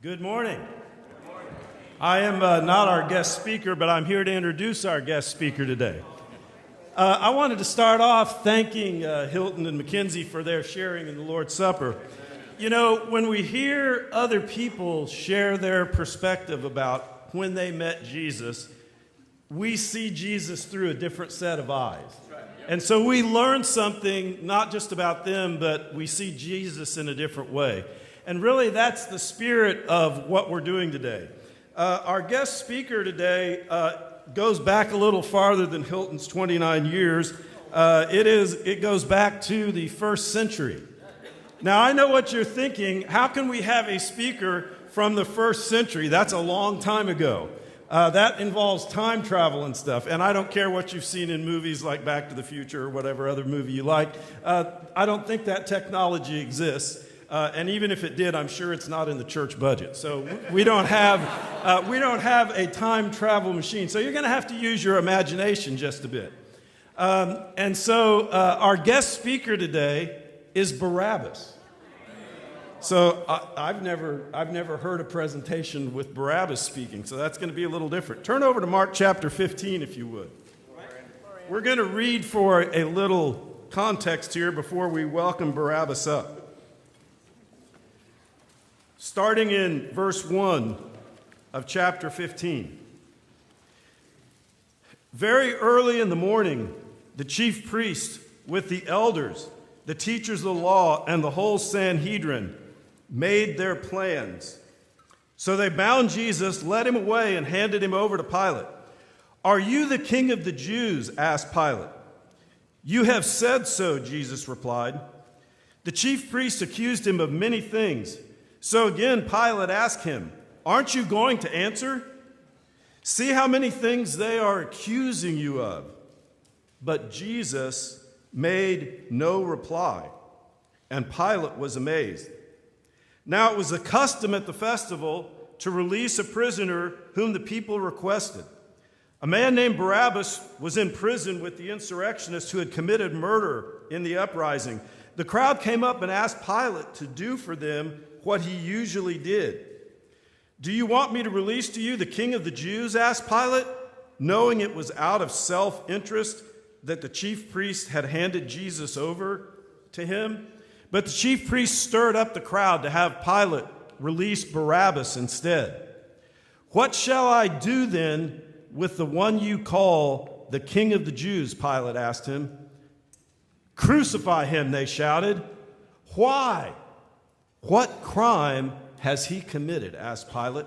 Good morning. I am not our guest speaker, but I'm here to introduce our guest speaker today. I wanted to start off thanking Hilton and Mackenzie for their sharing in the Lord's Supper. You know, when we hear other people share their perspective about when they met Jesus, we see Jesus through a different set of eyes. And so we learn something not just about them, but we see Jesus in a different way. And really, that's the spirit of what we're doing today. Our guest speaker today goes back a little farther than Hilton's 29 years. It goes back to the first century. Now, I know what you're thinking. How can we have a speaker from the first century? That's a long time ago. That involves time travel and stuff. And I don't care what you've seen in movies like Back to the Future or whatever other movie you like. I don't think that technology exists. And even if it did, I'm sure it's not in the church budget. So we don't have a time travel machine. So you're going to have to use your imagination just a bit. And so our guest speaker today is Barabbas. So I've never heard a presentation with Barabbas speaking. So that's going to be a little different. Turn over to Mark chapter 15, if you would. We're going to read for a little context here before we welcome Barabbas up. Starting in verse 1 of chapter 15. Very early in the morning, the chief priest with the elders, the teachers of the law, and the whole Sanhedrin made their plans. So they bound Jesus, led him away, and handed him over to Pilate. "Are you the king of the Jews?" asked Pilate. "You have said so," Jesus replied. The chief priests accused him of many things. So again, Pilate asked him, "Aren't you going to answer? See how many things they are accusing you of." But Jesus made no reply, and Pilate was amazed. Now it was the custom at the festival to release a prisoner whom the people requested. A man named Barabbas was in prison with the insurrectionists who had committed murder in the uprising. The crowd came up and asked Pilate to do for them what he usually did. "Do you want me to release to you the king of the Jews?" asked Pilate, knowing it was out of self-interest that the chief priest had handed Jesus over to him. But the chief priest stirred up the crowd to have Pilate release Barabbas instead. "What shall I do then with the one you call the king of the Jews?" Pilate asked him. "Crucify him," they shouted. "Why? What crime has he committed?" asked Pilate.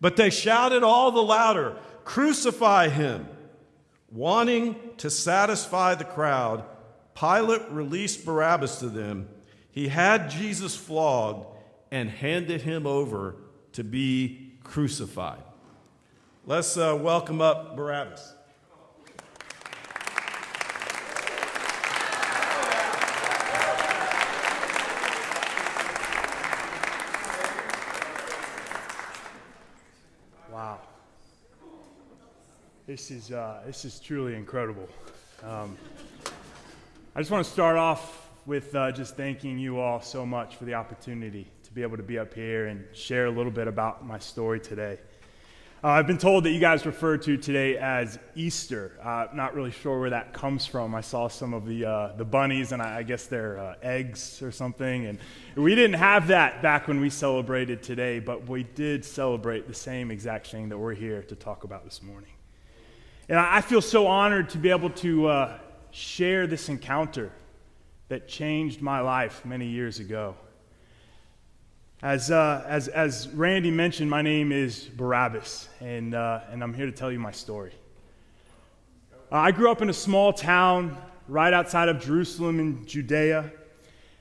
But they shouted all the louder, "Crucify him!" Wanting to satisfy the crowd, Pilate released Barabbas to them. He had Jesus flogged and handed him over to be crucified. Let's welcome up Barabbas. Wow. This is truly incredible. I just want to start off with just thanking you all so much for the opportunity to be able to be up here and share a little bit about my story today. I've been told that you guys refer to today as Easter. Not really sure where that comes from. I saw some of the bunnies, and I guess they're eggs or something. And we didn't have that back when we celebrated today, but we did celebrate the same exact thing that we're here to talk about this morning. And I feel so honored to be able to share this encounter that changed my life many years ago. As Randy mentioned, my name is Barabbas, and I'm here to tell you my story. I grew up in a small town right outside of Jerusalem in Judea.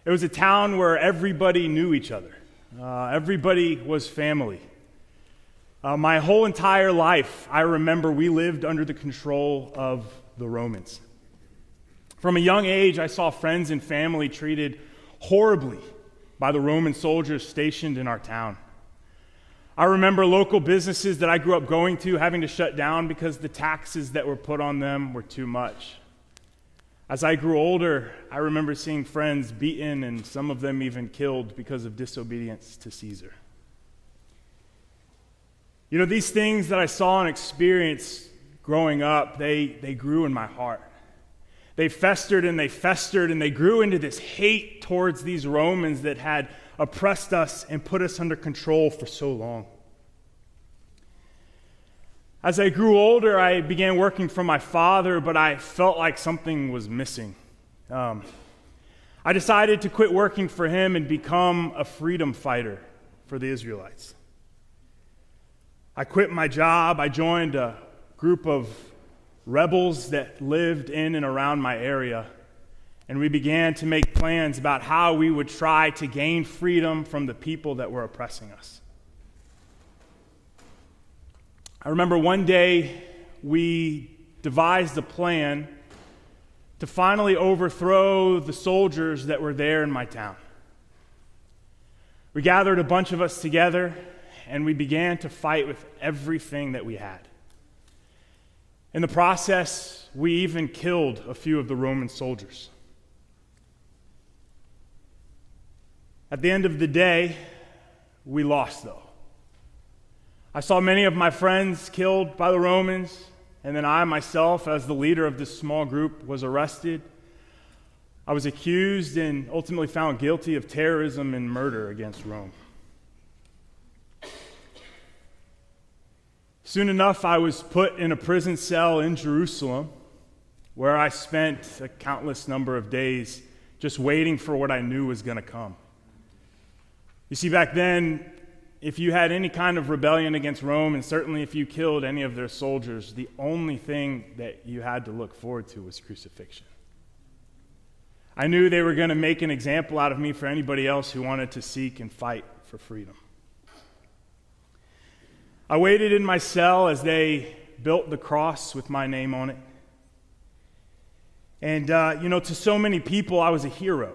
It was a town where everybody knew each other. Everybody was family. My whole entire life, I remember we lived under the control of the Romans. From a young age, I saw friends and family treated horribly by the Roman soldiers stationed in our town. I remember local businesses that I grew up going to having to shut down because the taxes that were put on them were too much. As I grew older, I remember seeing friends beaten and some of them even killed because of disobedience to Caesar. You know, these things that I saw and experienced growing up, they grew in my heart. They festered and they grew into this hate towards these Romans that had oppressed us and put us under control for so long. As I grew older, I began working for my father, but I felt like something was missing. I decided to quit working for him and become a freedom fighter for the Israelites. I quit my job. I joined a group of rebels that lived in and around my area, and we began to make plans about how we would try to gain freedom from the people that were oppressing us. I remember one day we devised a plan to finally overthrow the soldiers that were there in my town. We gathered a bunch of us together, and we began to fight with everything that we had. In the process, we even killed a few of the Roman soldiers. At the end of the day, we lost, though. I saw many of my friends killed by the Romans, and then I myself, as the leader of this small group, was arrested. I was accused and ultimately found guilty of terrorism and murder against Rome. Soon enough, I was put in a prison cell in Jerusalem, where I spent a countless number of days just waiting for what I knew was going to come. You see, back then, if you had any kind of rebellion against Rome, and certainly if you killed any of their soldiers, the only thing that you had to look forward to was crucifixion. I knew they were going to make an example out of me for anybody else who wanted to seek and fight for freedom. I waited in my cell as they built the cross with my name on it. And, to so many people, I was a hero.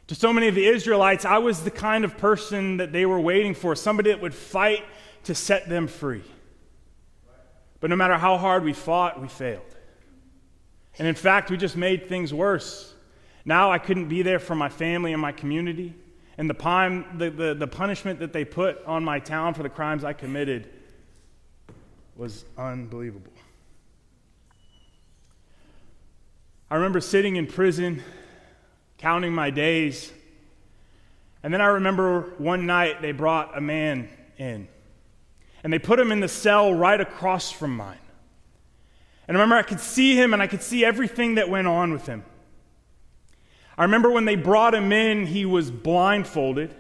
To so many of the Israelites, I was the kind of person that they were waiting for, somebody that would fight to set them free. But no matter how hard we fought, we failed. And in fact, we just made things worse. Now I couldn't be there for my family and my community, and the punishment that they put on my town for the crimes I committed was unbelievable. I remember sitting in prison, counting my days, and then I remember one night they brought a man in, and they put him in the cell right across from mine. And I remember I could see him, and I could see everything that went on with him. I remember when they brought him in, he was blindfolded,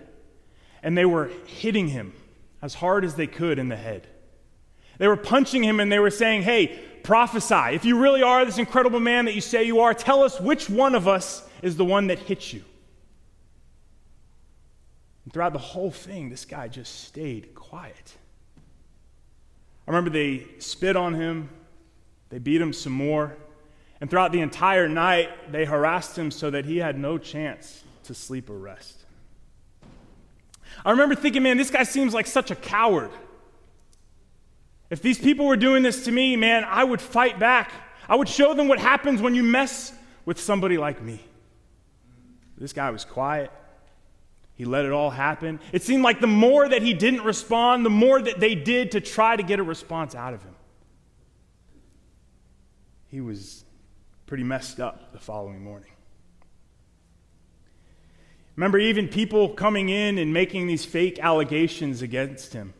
and they were hitting him as hard as they could in the head. They were punching him, and they were saying, "Hey, prophesy. If you really are this incredible man that you say you are, tell us which one of us is the one that hit you." And throughout the whole thing, this guy just stayed quiet. I remember they spit on him, they beat him some more, and throughout the entire night, they harassed him so that he had no chance to sleep or rest. I remember thinking, man, this guy seems like such a coward. If these people were doing this to me, man, I would fight back. I would show them what happens when you mess with somebody like me. This guy was quiet. He let it all happen. It seemed like the more that he didn't respond, the more that they did to try to get a response out of him. He was pretty messed up the following morning. Remember even people coming in and making these fake allegations against him,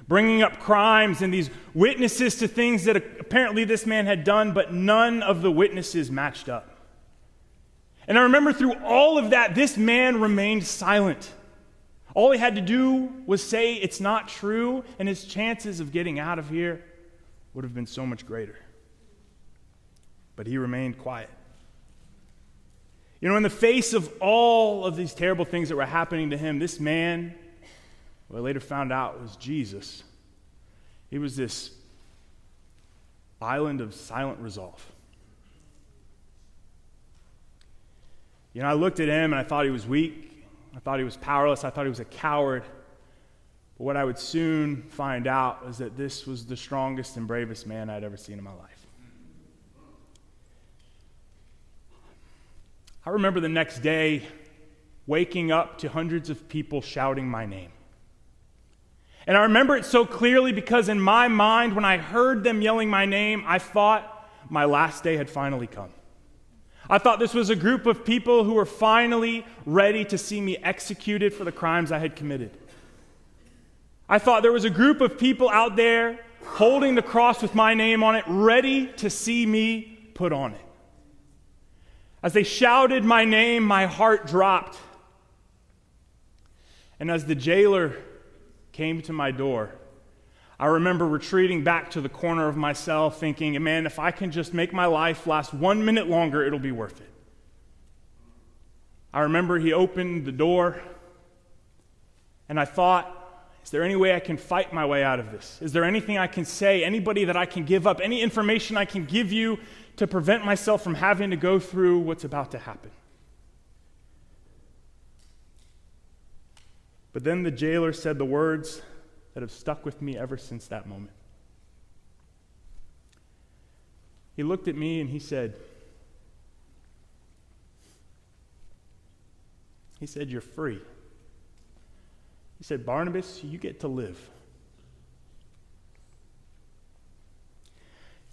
bringing up crimes and these witnesses to things that apparently this man had done, but none of the witnesses matched up. And I remember through all of that, this man remained silent. All he had to do was say it's not true, and his chances of getting out of here would have been so much greater. But he remained quiet. You know, in the face of all of these terrible things that were happening to him, this man, who I later found out was Jesus, he was this island of silent resolve. You know, I looked at him and I thought he was weak. I thought he was powerless. I thought he was a coward. But what I would soon find out was that this was the strongest and bravest man I'd ever seen in my life. I remember the next day waking up to hundreds of people shouting my name. And I remember it so clearly because in my mind, when I heard them yelling my name, I thought my last day had finally come. I thought this was a group of people who were finally ready to see me executed for the crimes I had committed. I thought there was a group of people out there holding the cross with my name on it, ready to see me put on it. As they shouted my name, my heart dropped. And as the jailer came to my door, I remember retreating back to the corner of my cell thinking, man, if I can just make my life last 1 minute longer, it'll be worth it. I remember he opened the door, and I thought, is there any way I can fight my way out of this? Is there anything I can say, anybody that I can give up, any information I can give you to prevent myself from having to go through what's about to happen? But then the jailer said the words that have stuck with me ever since that moment. He looked at me and he said, you're free. He said, Barnabas, you get to live.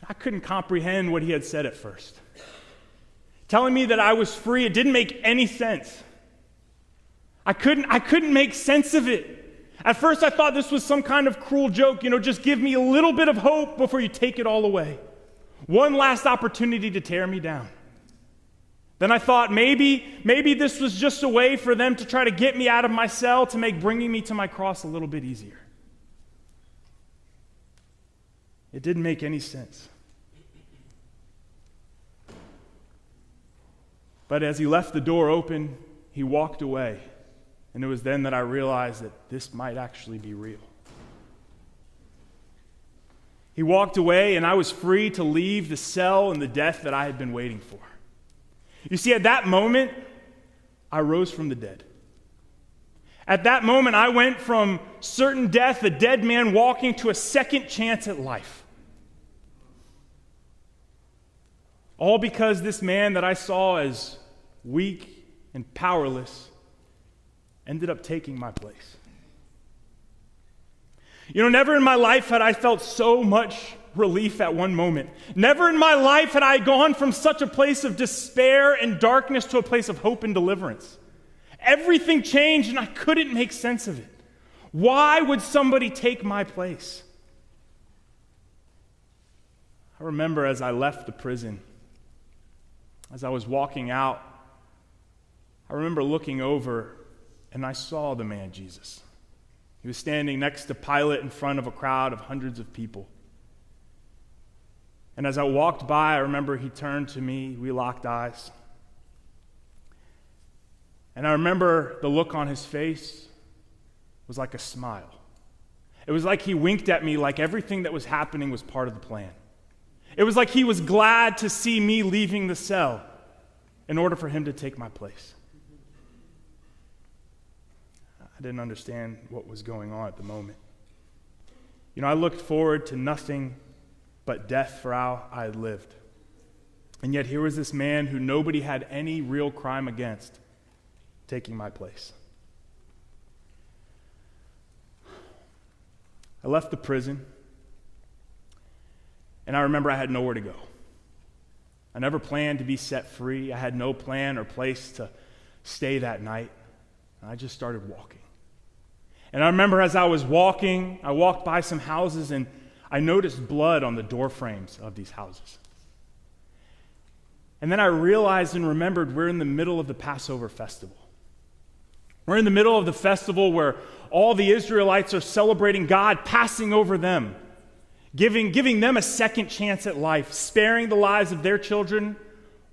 I couldn't comprehend what he had said at first. Telling me that I was free, it didn't make any sense. I couldn't make sense of it. At first I thought this was some kind of cruel joke, just give me a little bit of hope before you take it all away. One last opportunity to tear me down. Then I thought maybe this was just a way for them to try to get me out of my cell to make bringing me to my cross a little bit easier. It didn't make any sense. But as he left the door open, he walked away. And it was then that I realized that this might actually be real. He walked away, and I was free to leave the cell and the death that I had been waiting for. You see, at that moment, I rose from the dead. At that moment, I went from certain death, a dead man walking, to a second chance at life. All because this man that I saw as weak and powerless ended up taking my place. Never in my life had I felt so much relief at one moment. Never in my life had I gone from such a place of despair and darkness to a place of hope and deliverance. Everything changed and I couldn't make sense of it. Why would somebody take my place? I remember as I left the prison, as I was walking out, I remember looking over and I saw the man Jesus. He was standing next to Pilate in front of a crowd of hundreds of people. And as I walked by, I remember he turned to me, we locked eyes. And I remember the look on his face was like a smile. It was like he winked at me like everything that was happening was part of the plan. It was like he was glad to see me leaving the cell in order for him to take my place. I didn't understand what was going on at the moment. I looked forward to nothing but death for how I had lived. And yet here was this man who nobody had any real crime against taking my place. I left the prison, and I remember I had nowhere to go. I never planned to be set free. I had no plan or place to stay that night. I just started walking. And I remember as I was walking, I walked by some houses and I noticed blood on the door frames of these houses. And then I realized and remembered we're in the middle of the Passover festival. We're in the middle of the festival where all the Israelites are celebrating God passing over them, giving them a second chance at life, sparing the lives of their children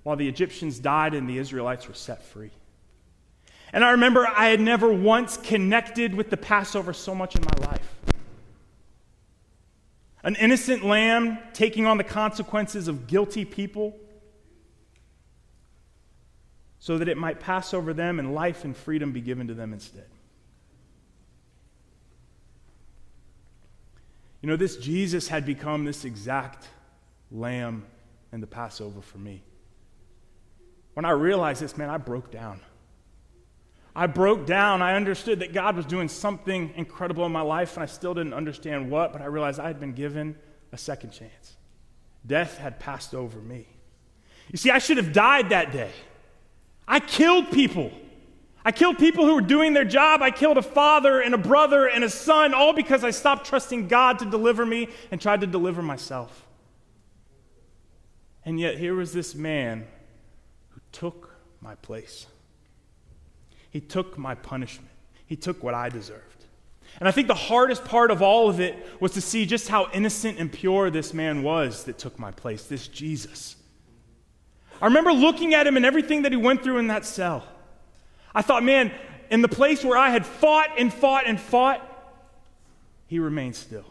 while the Egyptians died and the Israelites were set free. And I remember I had never once connected with the Passover so much in my life. An innocent lamb taking on the consequences of guilty people so that it might pass over them and life and freedom be given to them instead. This Jesus had become this exact lamb in the Passover for me. When I realized this, man, I broke down. I broke down. I understood that God was doing something incredible in my life, and I still didn't understand what, but I realized I had been given a second chance. Death had passed over me. You see, I should have died that day. I killed people. I killed people who were doing their job. I killed a father and a brother and a son, all because I stopped trusting God to deliver me and tried to deliver myself. And yet here was this man who took my place. He took my punishment. He took what I deserved. And I think the hardest part of all of it was to see just how innocent and pure this man was that took my place, this Jesus. I remember looking at him and everything that he went through in that cell. I thought, man, in the place where I had fought and fought and fought, he remained still.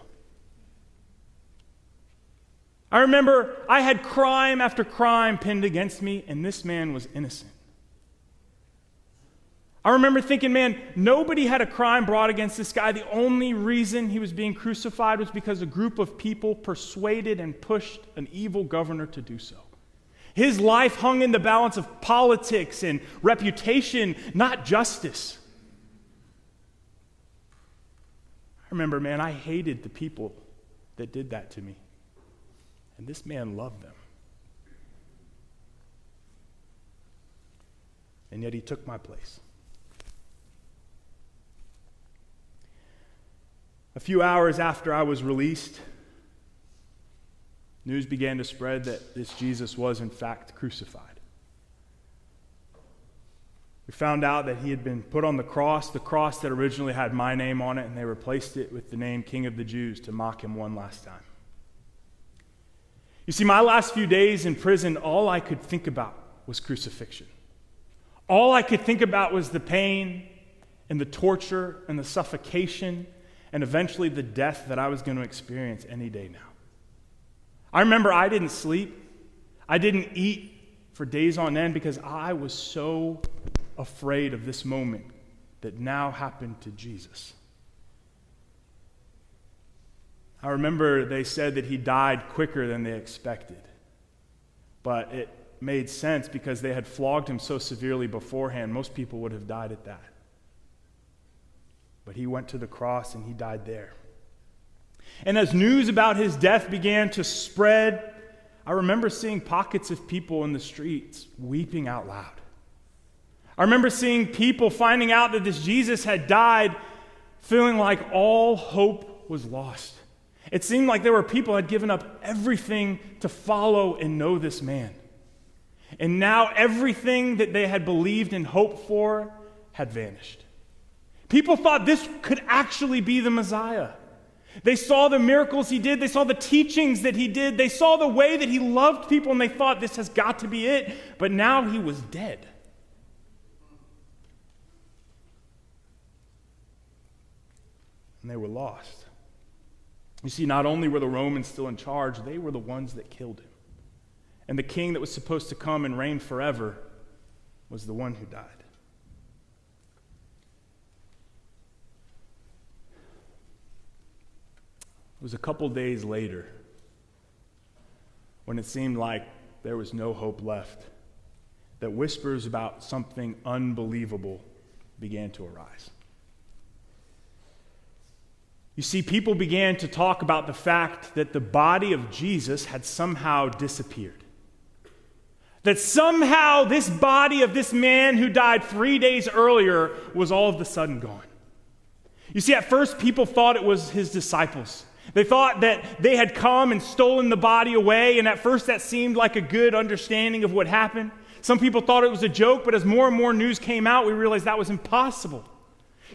I remember I had crime after crime pinned against me, and this man was innocent. I remember thinking, man, nobody had a crime brought against this guy. The only reason he was being crucified was because a group of people persuaded and pushed an evil governor to do so. His life hung in the balance of politics and reputation, not justice. I remember, man, I hated the people that did that to me. And this man loved them. And yet he took my place. A few hours after I was released, news began to spread that this Jesus was in fact crucified. We found out that he had been put on the cross that originally had my name on it, and they replaced it with the name King of the Jews to mock him one last time. You see, my last few days in prison, all I could think about was crucifixion. All I could think about was the pain and the torture and the suffocation and eventually the death that I was going to experience any day now. I remember I didn't sleep. I didn't eat for days on end because I was so afraid of this moment that now happened to Jesus. I remember they said that he died quicker than they expected. But it made sense because they had flogged him so severely beforehand. Most people would have died at that. But he went to the cross and he died there. And as news about his death began to spread, I remember seeing pockets of people in the streets weeping out loud. I remember seeing people finding out that this Jesus had died, feeling like all hope was lost. It seemed like there were people who had given up everything to follow and know this man. And now everything that they had believed and hoped for had vanished. People thought this could actually be the Messiah. They saw the miracles he did. They saw the teachings that he did. They saw the way that he loved people, and they thought this has got to be it. But now he was dead. And they were lost. You see, not only were the Romans still in charge, they were the ones that killed him. And the king that was supposed to come and reign forever was the one who died. It was a couple days later, when it seemed like there was no hope left, that whispers about something unbelievable began to arise. You see, people began to talk about the fact that the body of Jesus had somehow disappeared. That somehow this body of this man who died 3 days earlier was all of a sudden gone. You see, at first people thought it was his disciples. They thought that they had come and stolen the body away, and at first that seemed like a good understanding of what happened. Some people thought it was a joke, but as more and more news came out, we realized that was impossible.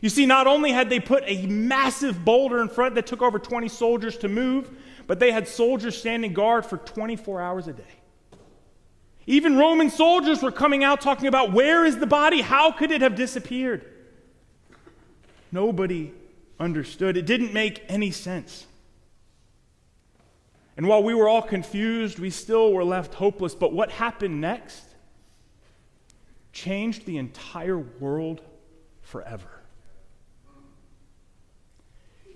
You see, not only had they put a massive boulder in front that took over 20 soldiers to move, but they had soldiers standing guard for 24 hours a day. Even Roman soldiers were coming out talking about, where is the body? How could it have disappeared? Nobody understood. It didn't make any sense. And while we were all confused, we still were left hopeless. But what happened next changed the entire world forever.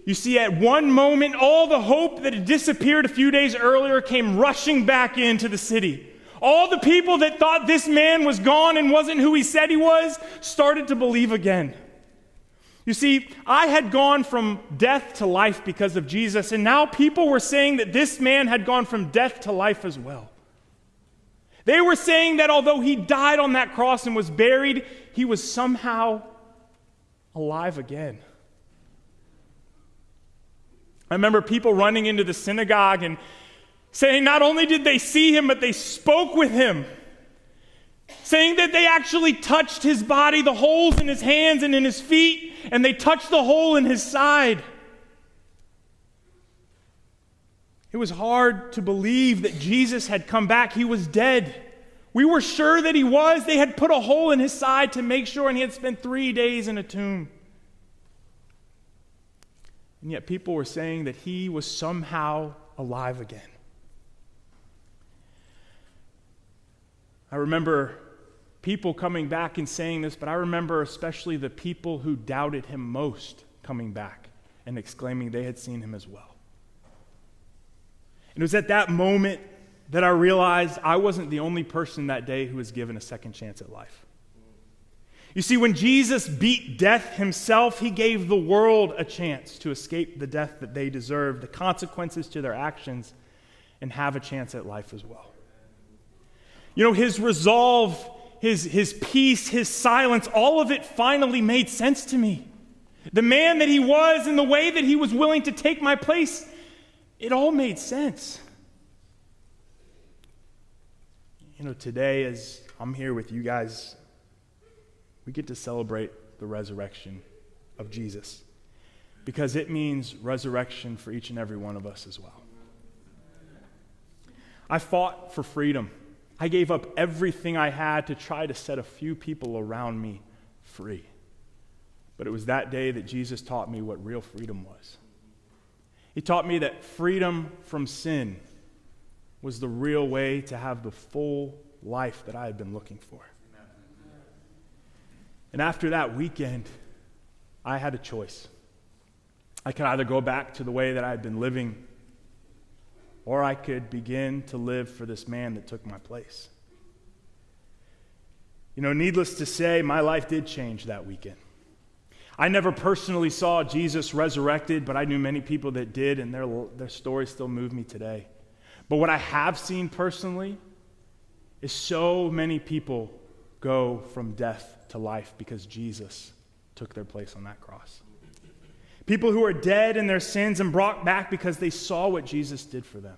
You see, at one moment, all the hope that had disappeared a few days earlier came rushing back into the city. All the people that thought this man was gone and wasn't who he said he was started to believe again. You see, I had gone from death to life because of Jesus, and now people were saying that this man had gone from death to life as well. They were saying that although he died on that cross and was buried, he was somehow alive again. I remember people running into the synagogue and saying not only did they see him, but they spoke with him, saying that they actually touched his body, the holes in his hands and in his feet, and they touched the hole in his side. It was hard to believe that Jesus had come back. He was dead. We were sure that he was. They had put a hole in his side to make sure, and he had spent 3 days in a tomb. And yet people were saying that he was somehow alive again. I remember people coming back and saying this, but I remember especially the people who doubted him most coming back and exclaiming they had seen him as well. And it was at that moment that I realized I wasn't the only person that day who was given a second chance at life. You see, when Jesus beat death himself, he gave the world a chance to escape the death that they deserved, the consequences to their actions, and have a chance at life as well. You know, his resolve, his peace, his silence, all of it finally made sense to me. The man that he was and the way that he was willing to take my place, it all made sense. You know, today as I'm here with you guys, we get to celebrate the resurrection of Jesus because it means resurrection for each and every one of us as well. I fought for freedom. I gave up everything I had to try to set a few people around me free. But it was that day that Jesus taught me what real freedom was. He taught me that freedom from sin was the real way to have the full life that I had been looking for. And after that weekend, I had a choice. I could either go back to the way that I had been living, or I could begin to live for this man that took my place. You know, needless to say, my life did change that weekend. I never personally saw Jesus resurrected, but I knew many people that did, and their stories still move me today. But what I have seen personally is so many people go from death to life because Jesus took their place on that cross. People who are dead in their sins and brought back because they saw what Jesus did for them.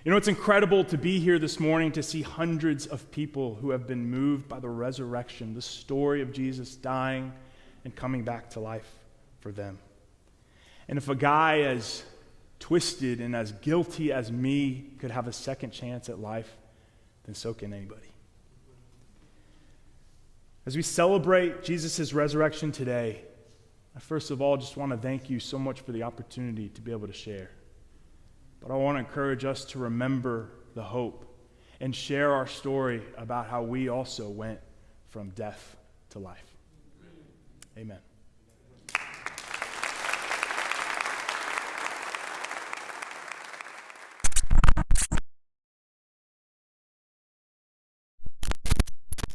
You know, it's incredible to be here this morning to see hundreds of people who have been moved by the resurrection, the story of Jesus dying and coming back to life for them. And if a guy as twisted and as guilty as me could have a second chance at life, then so can anybody. As we celebrate Jesus' resurrection today, I first of all just want to thank you so much for the opportunity to be able to share. But I want to encourage us to remember the hope and share our story about how we also went from death to life. Amen.